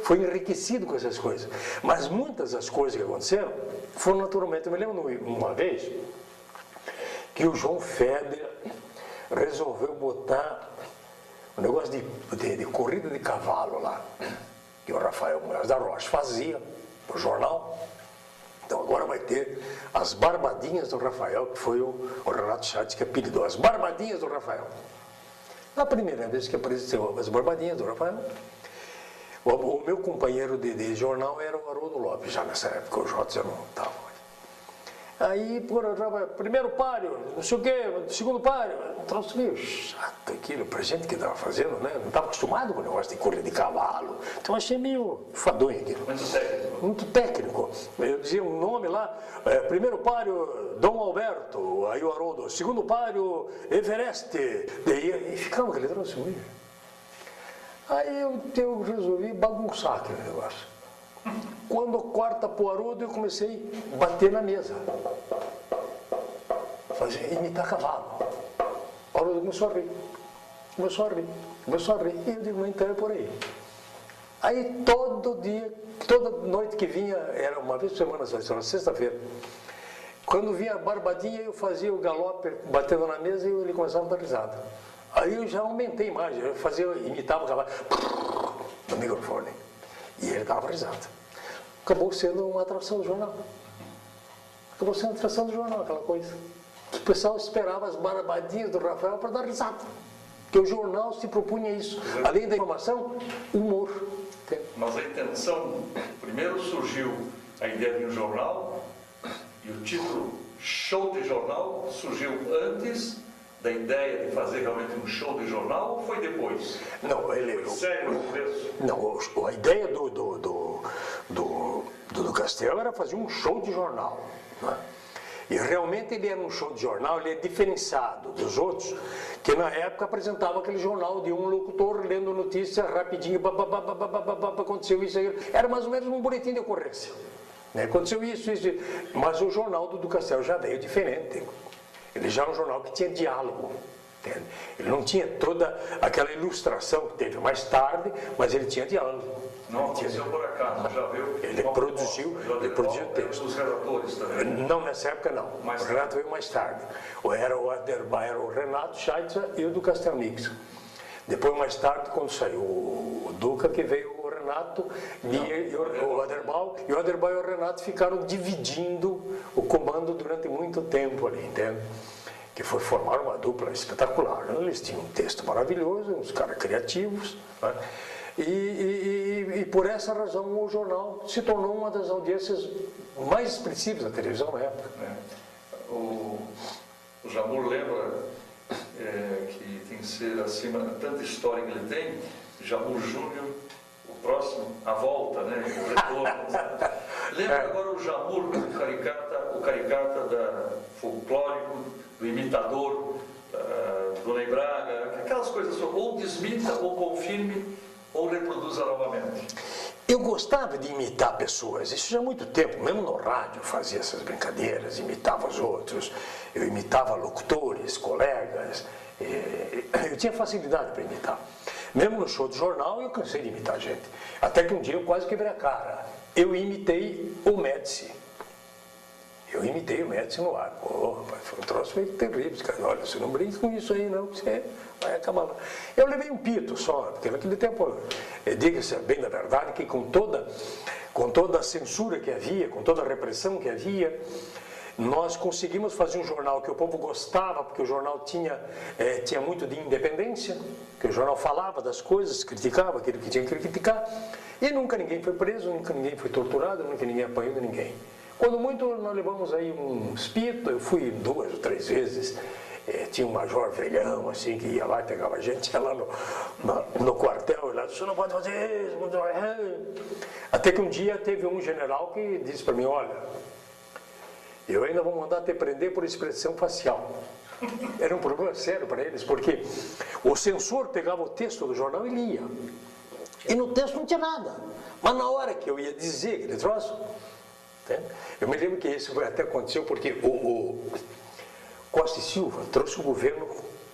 foi enriquecido com essas coisas. Mas muitas das coisas que aconteceram foram naturalmente. Eu me lembro uma vez que o João Feder resolveu botar um negócio de corrida de cavalo lá, que o Rafael Moraes da Rocha fazia no jornal. Então agora vai ter as barbadinhas do Rafael, que foi o Renato Schatz que apelidou, as barbadinhas do Rafael. A primeira vez que apareceu as barbadinhas do Rafael, o meu companheiro de jornal era o Haroldo Lopes, já nessa época, o Jota já não estava. Aí, primeiro páreo, não sei o quê, segundo páreo, um troço meio chato aquilo, pra gente que estava fazendo, né? Não estava acostumado com o negócio de corrida de cavalo. Então achei meio fadonho aquilo. Muito técnico. Muito técnico. Eu dizia um nome lá, primeiro páreo, Dom Alberto, aí o Haroldo, segundo páreo, Everest, e ficava aquele troço meio. Aí eu resolvi bagunçar aquele negócio. Quando corta pro Haroldo, eu comecei a bater na mesa. Imitar cavalo. O Haroldo começou a rir. Começou a rir. E eu digo, então é por aí. Aí todo dia, toda noite que vinha, era uma vez por semana, na sexta-feira, quando vinha a barbadinha, eu fazia o galope batendo na mesa e ele começava a dar risada. Aí eu já aumentei mais, imitava o cavalo no microfone. E ele dava risada. Acabou sendo uma atração do jornal. Aquela coisa. O pessoal esperava as barbadinhas do Rafael para dar risada. Porque o jornal se propunha isso. Além da informação, humor. Mas a intenção, primeiro surgiu a ideia de um jornal, e o título Show de Jornal surgiu antes da ideia de fazer realmente um show de jornal, ou foi depois? Não, Foi sério no começo? Não, a ideia do Castelo era fazer um show de jornal. Né? E realmente ele era um show de jornal, ele é diferenciado dos outros, que na época apresentava aquele jornal de um locutor lendo notícias rapidinho, aconteceu isso, era mais ou menos um boletim de ocorrência. Né? Aconteceu isso, mas o jornal do Castelo já veio diferente. Ele já era um jornal que tinha diálogo. Entende? Ele não tinha toda aquela ilustração que teve mais tarde, mas ele tinha diálogo. Não aconteceu por acaso, já viu? Ele produziu o texto. Os relatores também. Não, nessa época não. Mais o Renato veio mais tarde. Era o Renato Scheitzer e o do Castelnix. Depois, mais tarde, quando saiu o Duca, que veio o Renato e o Aderbal. E o Aderbal e o Renato ficaram dividindo o comando durante muito tempo ali, entende? Que foi formar uma dupla espetacular. Né? Eles tinham um texto maravilhoso, uns caras criativos. Né? E por essa razão o jornal se tornou uma das audiências mais expressivas da televisão na época. O Jamur lembra que tem que ser acima, tanta história que ele tem, Jamur Júnior, o próximo, a volta, né? O retorno. Lembra agora o Jamur, o caricata folclórico, do imitador, do Ney Braga, aquelas coisas, ou desmita, ou confirme, ou reproduza novamente. Eu gostava de imitar pessoas, isso já há muito tempo, mesmo no rádio eu fazia essas brincadeiras, imitava os outros, eu imitava locutores, colegas, eu tinha facilidade para imitar. Mesmo no show de jornal eu cansei de imitar gente, até que um dia eu quase quebrei a cara, eu imitei o Médici. Eu imitei o Médici no ar. Foi um troço meio terrível. Cara, olha, você não brinca com isso aí, não, você vai acabar lá. Eu levei um pito só, porque naquele tempo, diga-se bem da verdade, que com toda a censura que havia, com toda a repressão que havia, nós conseguimos fazer um jornal que o povo gostava, porque o jornal tinha muito de independência, que o jornal falava das coisas, criticava aquilo que tinha que criticar, e nunca ninguém foi preso, nunca ninguém foi torturado, nunca ninguém apanhou de ninguém. Quando muito, nós levamos aí um espírito, eu fui 2 ou 3 vezes, tinha um major velhão, assim, que ia lá e pegava a gente, ia lá no quartel, e lá, você não pode fazer isso, não pode... Até que um dia teve um general que disse para mim, olha, eu ainda vou mandar te prender por expressão facial. Era um problema sério para eles, porque o censor pegava o texto do jornal e lia. E no texto não tinha nada. Mas na hora que eu ia dizer aquele troço, eu me lembro que isso até aconteceu porque o Costa e Silva trouxe o governo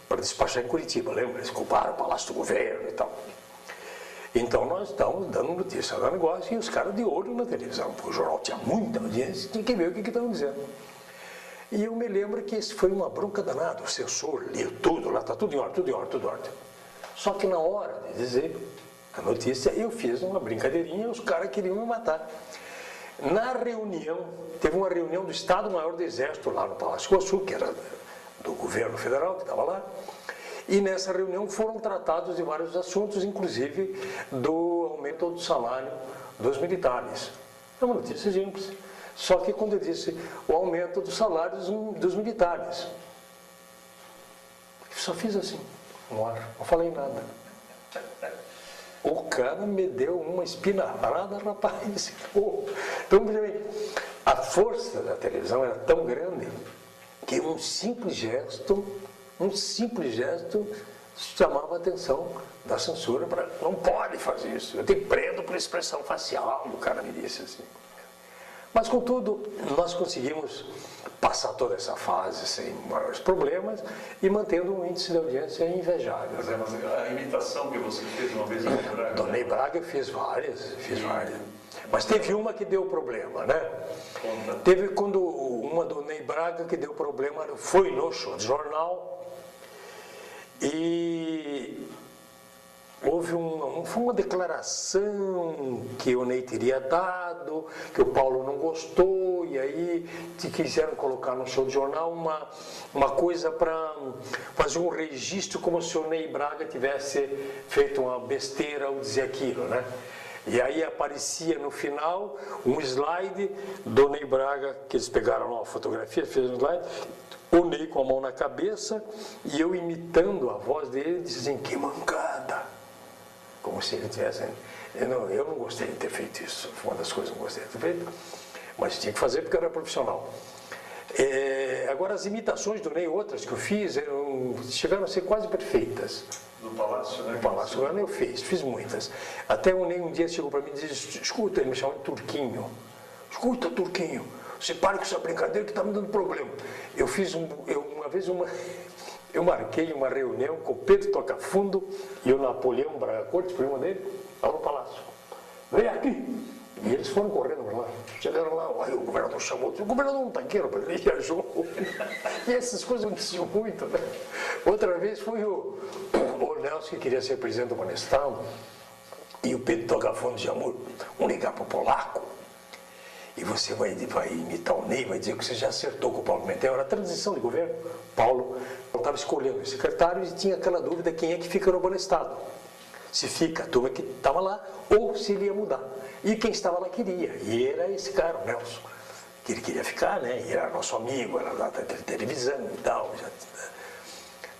para despachar em Curitiba, lembra? Eles culparam o Palácio do Governo e tal. Então nós estávamos dando notícia do negócio e os caras de olho na televisão, porque o jornal tinha muita audiência, tinha que ver o que estavam dizendo. E eu me lembro que isso foi uma bronca danada, o censor leu tudo, lá está tudo em ordem, tudo em ordem, tudo em ordem. Só que na hora de dizer a notícia, eu fiz uma brincadeirinha e os caras queriam me matar. Na reunião, teve uma reunião do Estado-Maior do Exército lá no Palácio Iguaçu, que era do governo federal, que estava lá, e nessa reunião foram tratados de vários assuntos, inclusive do aumento do salário dos militares. É uma notícia simples. Só que quando eu disse o aumento dos salários dos militares, eu só fiz assim, no ar, não falei nada. O cara me deu uma espinarrada, rapaz. Então, a força da televisão era tão grande que um simples gesto chamava a atenção da censura para não pode fazer isso. Eu te prendo por expressão facial, o cara me disse assim. Mas, contudo, nós conseguimos passar toda essa fase sem maiores problemas e mantendo um índice de audiência invejável. Mas a imitação que você fez uma vez em Braga... Dona Ney Braga eu fiz várias. Mas teve uma que deu problema, né? Conta. Teve quando uma do Ney Braga que deu problema, foi no jornal e houve foi uma declaração que o Ney teria dado, que o Paulo não gostou, e aí quiseram colocar no show de jornal uma coisa para fazer um registro como se o Ney Braga tivesse feito uma besteira ao dizer aquilo, né? E aí aparecia no final um slide do Ney Braga, que eles pegaram lá uma fotografia, fez um slide, o Ney com a mão na cabeça, e eu imitando a voz dele, dizendo, que mancada! Como se ele tivesse... Eu não gostei de ter feito isso, foi uma das coisas que eu não gostei de ter feito, mas tinha que fazer porque eu era profissional. Agora, as imitações do Ney, outras que eu fiz, chegaram a ser quase perfeitas. Do Palácio, né? No Palácio Guarani eu fiz muitas. Até o Ney um dia chegou para mim e disse, escuta, ele me chamou de Turquinho. Escuta, Turquinho, você para com essa brincadeira que está me dando problema. Eu marquei uma reunião com o Pedro Tocafundo e o Napoleão Braga Cortes, primo dele, lá no Palácio. Vem aqui! E eles foram correndo para lá. Chegaram lá, aí o governador chamou, o governador não está aqui, ele viajou. E essas coisas aconteciam muito, né? Outra vez foi o Nelson, que queria ser presidente do Banestado, e o Pedro Tocafundo chamou, vamos ligar para o Polaco, e você vai imitar o Ney, vai dizer que você já acertou com o Paulo Pimentel. Era a transição de governo. Paulo estava escolhendo o secretário e tinha aquela dúvida quem é que fica no Banestado. Se fica a turma que estava lá ou se ele ia mudar. E quem estava lá queria. E era esse cara, o Nelson, que ele queria ficar, né? E era nosso amigo, era da televisão e tal.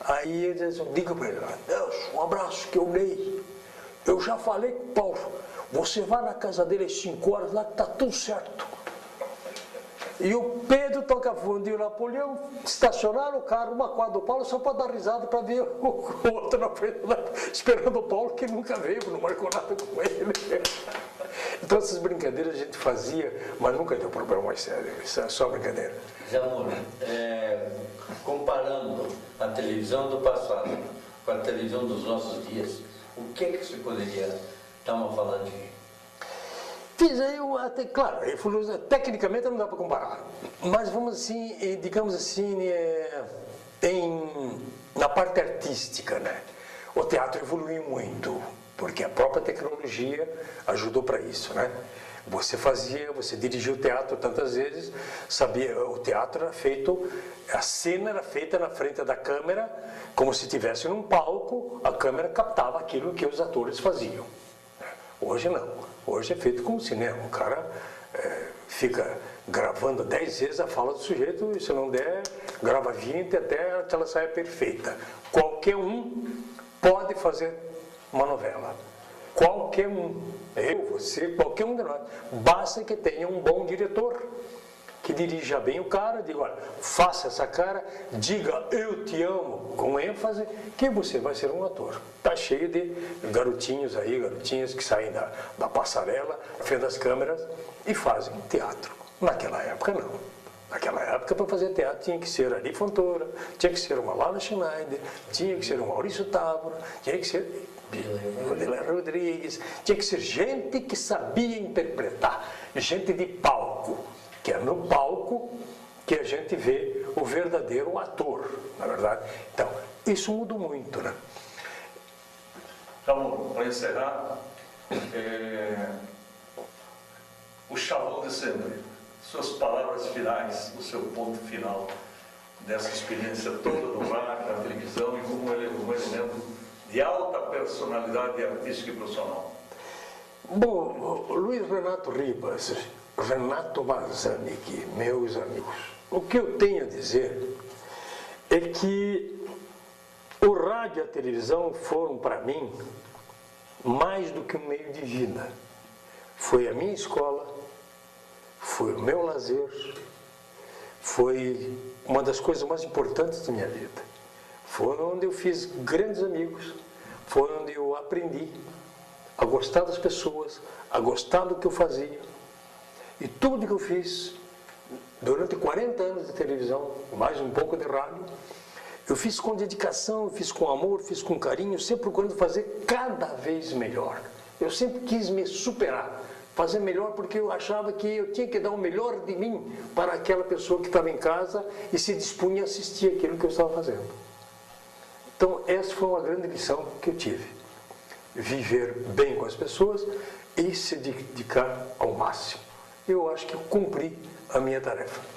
Aí ele disse, diga para ele, Nelson, um abraço, que eu Ney. Eu já falei com o Paulo, você vai na casa dele às 5 horas lá que está tudo certo. E o Pedro Tocafundo e o Napoleão estacionaram o carro, uma quadra do Paulo, só para dar risada, para ver o outro na frente, esperando o Paulo, que nunca veio, não marcou nada com ele. Então essas brincadeiras a gente fazia, mas nunca deu problema mais sério, isso é só brincadeira. Zé Amor, comparando a televisão do passado com a televisão dos nossos dias, o que é que você poderia dar uma faladinha? Fiz aí, claro, tecnicamente não dá para comparar, mas vamos assim, digamos assim, na parte artística, né? O teatro evoluiu muito, porque a própria tecnologia ajudou para isso, né? Você dirigiu o teatro tantas vezes, sabia, o teatro era feito, a cena era feita na frente da câmera, como se estivesse num palco, a câmera captava aquilo que os atores faziam. Hoje não, hoje é feito como cinema, o cara fica gravando 10 vezes a fala do sujeito e se não der, grava 20 até que ela saia perfeita. Qualquer um pode fazer uma novela. Qualquer um, você, qualquer um de nós, basta que tenha um bom diretor, que dirija bem o cara, diga, olha, faça essa cara, diga eu te amo, com ênfase, que você vai ser um ator. Está cheio de garotinhos aí, garotinhas que saem da passarela, frente das câmeras e fazem teatro. Naquela época não. Naquela época, para fazer teatro, tinha que ser Ari Fontoura, tinha que ser uma Lala Schneider, tinha que ser um Maurício Távora, tinha que ser Odila Rodrigues, tinha que ser gente que sabia interpretar, gente de palco, que é no palco que a gente vê o verdadeiro ator, na verdade. Então, isso mudou muito, né? Então, para encerrar, o chavão de sempre, suas palavras finais, o seu ponto final dessa experiência toda do rádio, da televisão e como ele é um elemento de alta personalidade artística e profissional. Bom, Luiz Renato Ribas, Renato Mazanic, meus amigos, o que eu tenho a dizer é que o rádio e a televisão foram para mim mais do que um meio de vida. Foi a minha escola, foi o meu lazer, foi uma das coisas mais importantes da minha vida. Foi onde eu fiz grandes amigos, foi onde eu aprendi a gostar das pessoas, a gostar do que eu fazia. E tudo que eu fiz durante 40 anos de televisão, mais um pouco de rádio, eu fiz com dedicação, eu fiz com amor, fiz com carinho, sempre procurando fazer cada vez melhor. Eu sempre quis me superar, fazer melhor, porque eu achava que eu tinha que dar o melhor de mim para aquela pessoa que estava em casa e se dispunha a assistir aquilo que eu estava fazendo. Então, essa foi uma grande lição que eu tive. Viver bem com as pessoas e se dedicar ao máximo. Eu acho que eu cumpri a minha tarefa.